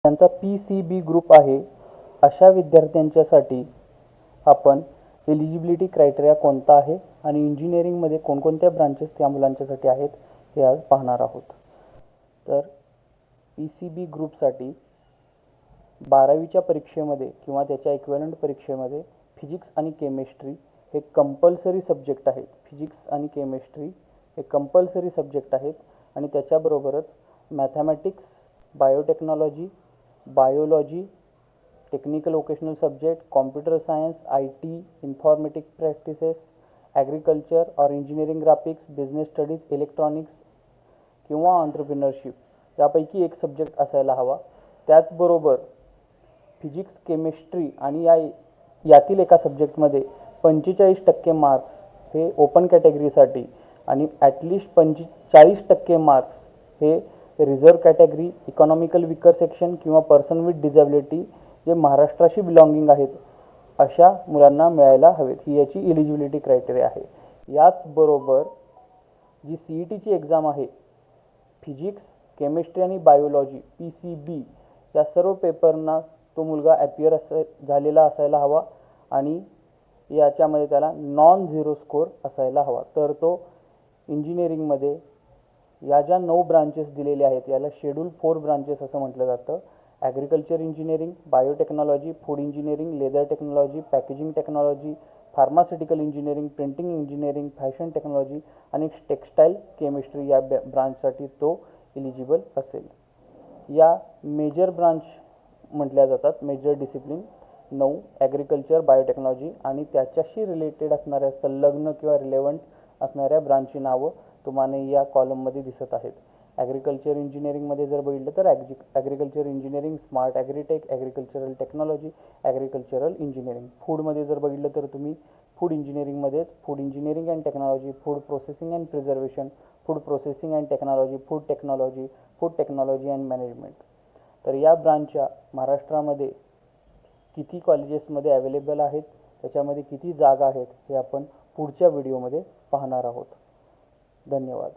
त्यांचा PCB group आहे अशा विद्यार्थ्यांच्यासाठी आपण एलिजिबिलिटी क्रायटेरिया कोणता आहे आणि इंजिनिअरिंगमध्ये कोणकोणत्या ब्रांचेस त्या मुलांच्यासाठी आहेत हे आज पाहणार आहोत. तर PCB ग्रुपसाठी 12वीच्या परीक्षेमध्ये किंवा त्याच्या इक्विव्हॅलंट परीक्षेमध्ये फिजिक्स आणि केमिस्ट्री हे कंपल्सरी सब्जेक्ट आहेत. फिजिक्स आणि केमिस्ट्री हे कंपल्सरी सब्जेक्ट आहेत आणि त्याच्याबरोबरच mathematics, biotechnology, biology, technical vocational subject, computer science, IT, informatic practices, agriculture और engineering graphics, business studies, electronics किंवा एंटरप्रेन्योरशिप यापैकी एक सब्जेक्ट असायला हवा. त्याचबरोबर फिजिक्स, केमिस्ट्री आणि यातील एका सब्जेक्टमध्ये 45% मार्क्स हे ओपन कॅटेगरीसाठी आणि ॲटलिस्ट 40% मार्क्स हे reserve category, economical weaker section किंवा पर्सन विथ डिझॅबिलिटी जे महाराष्ट्राशी बिलॉंगिंग आहेत अशा मुलांना मिळायला हवेत. ही याची एलिजिबिलिटी क्रायटेरिया आहे. याचबरोबर जी CETची एक्झाम आहे फिजिक्स, केमिस्ट्री आणि बायोलॉजी PCB या सर्व पेपरना तो मुलगा ॲपियर झालेला असायला हवा आणि याच्यामध्ये त्याला नॉन झिरो स्कोर असायला हवा. तर तो इंजिनिअरिंगमध्ये या ज्या 9 ब्रांचेस दिलेल्या आहेत याला शेड्यूल 4 ब्रांचेस असं म्हटलं जातं. Agriculture engineering, biotechnology, food engineering, leather technology, packaging technology, pharmaceutical engineering, printing engineering, fashion technology आणि टेक्स्टाईल केमिस्ट्री या ब्रांचसाठी तो एलिजिबल असेल. या मेजर ब्रांच म्हटल्या जातात. मेजर डिसिप्लिन 9 ॲग्रिकल्चर, बायोटेक्नॉलॉजी आणि त्याच्याशी रिलेटेड असणाऱ्या संलग्न किंवा रिलेव्हंट असणाऱ्या ब्रांचची नावं तुम्हाला या कॉलममध्ये दिसत आहेत. ॲग्रिकल्चर इंजिनिअरिंगमध्ये जर बघितलं तर agriculture engineering, smart agritech, agricultural technology, agricultural engineering. फूडमध्ये जर बघितलं तर तुम्ही फूड इंजिनिअरिंगमध्येच food engineering and technology, food processing and preservation, food processing and technology, food technology and management. तर या ब्रांचच्या महाराष्ट्रामध्ये किती कॉलेजेसमध्ये अवेलेबल आहेत, त्याच्यामध्ये किती जागा आहेत हे आपण पुढच्या व्हिडिओमध्ये पाहणार आहोत. धन्यवाद.